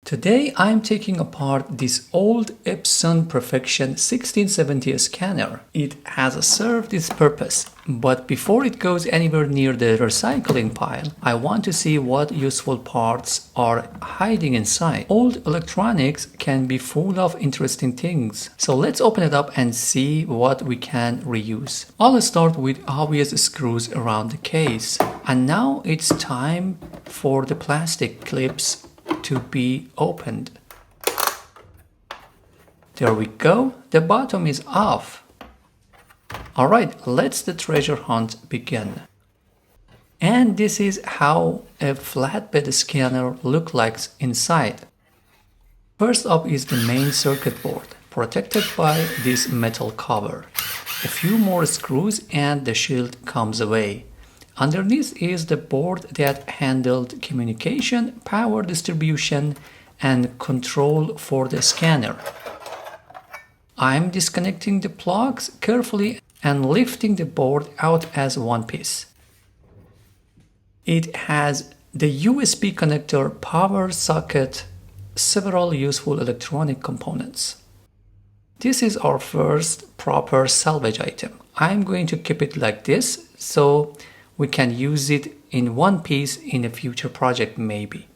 Today I'm taking apart this old Epson Perfection 1670 scanner. It has served its purpose, but before it goes anywhere near the recycling pile, I want to see what useful parts are hiding inside. Old electronics can be full of interesting things, so let's open it up and see what we can reuse. I'll start with obvious screws around the case, and now it's time for the plastic clips to be opened. There we go, the bottom is off. Alright, let's the treasure hunt begin. And this is how a flatbed scanner looks like inside. First up is the main circuit board, protected by this metal cover. A few more screws and the shield comes away. Underneath is the board that handled communication, power distribution, and control for the scanner. I'm disconnecting the plugs carefully and lifting the board out as one piece. It has the USB connector, power socket, several useful electronic components. This is our first proper salvage item. I'm going to keep it like this so we can use it in one piece in a future project maybe.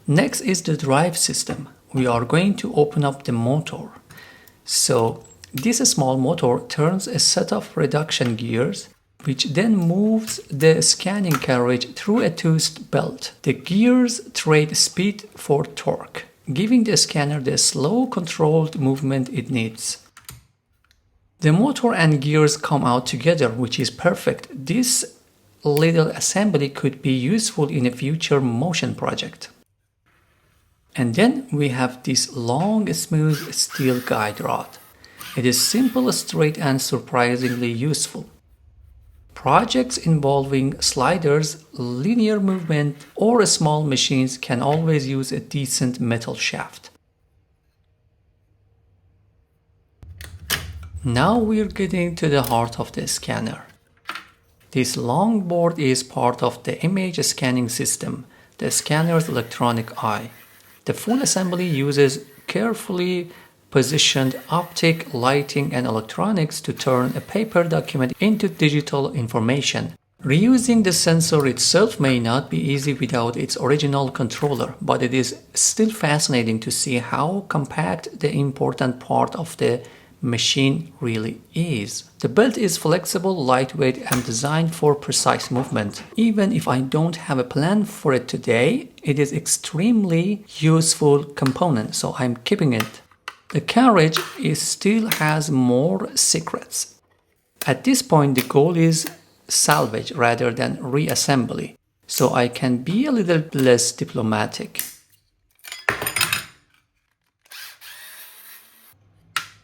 Next is the drive system. We are going to open up the motor. So this small motor turns a set of reduction gears, which then moves the scanning carriage through a toothed belt. The gears trade speed for torque, giving the scanner the slow, controlled movement it needs. The motor and gears come out together, which is perfect. This little assembly could be useful in a future motion project. And then we have this long, smooth steel guide rod. It is simple, straight, and surprisingly useful. Projects involving sliders, linear movement, or small machines can always use a decent metal shaft. Now we're getting to the heart of the scanner. This long board is part of the image scanning system, the scanner's electronic eye. The full assembly uses carefully positioned optic, lighting, and electronics to turn a paper document into digital information. Reusing the sensor itself may not be easy without its original controller, but it is still fascinating to see how compact the important part of the machine really is. The belt is flexible, lightweight, and designed for precise movement. Even if I don't have a plan for it today, it is extremely useful component, so I'm keeping it. The carriage still has more secrets. At this point, the goal is salvage rather than reassembly, so I can be a little less diplomatic.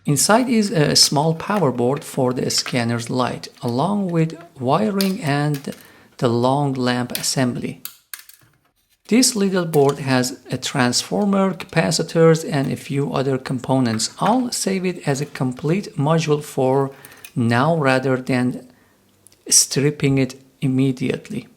Inside is a small power board for the scanner's light, along with wiring and the long lamp assembly. This little board has a transformer, capacitors, and a few other components. I'll save it as a complete module for now rather than stripping it immediately.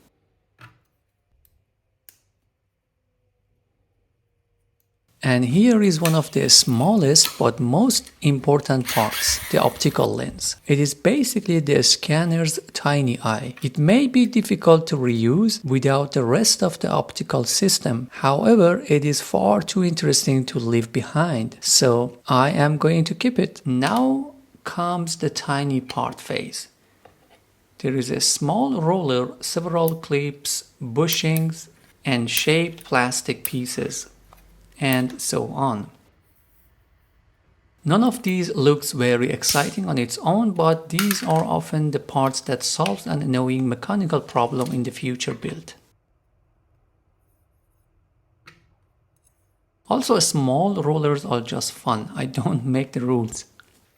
And here is one of the smallest but most important parts, the optical lens. It is basically the scanner's tiny eye. It may be difficult to reuse without the rest of the optical system. However, it is far too interesting to leave behind, so I am going to keep it. Now comes the tiny part phase. There is a small roller, several clips, bushings, and shaped plastic pieces, and so on. None of these looks very exciting on its own, but these are often the parts that solve an annoying mechanical problem in the future build. Also, small rollers are just fun. I don't make the rules.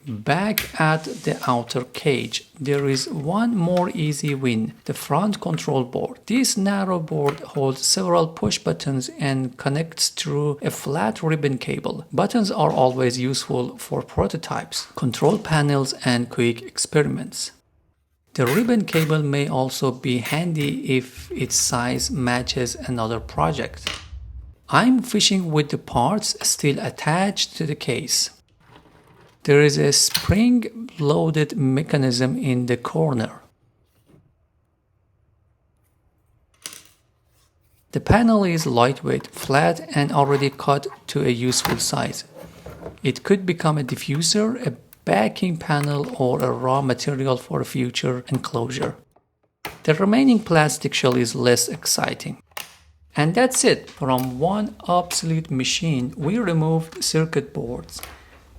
Back at the outer cage, there is one more easy win, the front control board. This narrow board holds several push buttons and connects through a flat ribbon cable. Buttons are always useful for prototypes, control panels, and quick experiments. The ribbon cable may also be handy if its size matches another project. I'm fishing with the parts still attached to the case. There is a spring-loaded mechanism in the corner. The panel is lightweight, flat, and already cut to a useful size. It could become a diffuser, a backing panel, or a raw material for a future enclosure. The remaining plastic shell is less exciting. And that's it. From one obsolete machine, we removed circuit boards,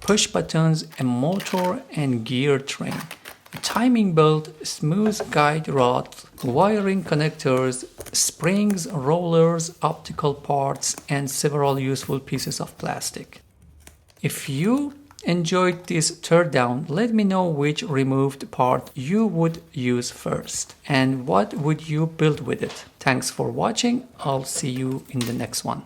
push buttons, a motor and gear train, a timing belt, smooth guide rods, wiring connectors, springs, rollers, optical parts, and several useful pieces of plastic. If you enjoyed this teardown, let me know which removed part you would use first and what would you build with it. Thanks for watching. I'll see you in the next one.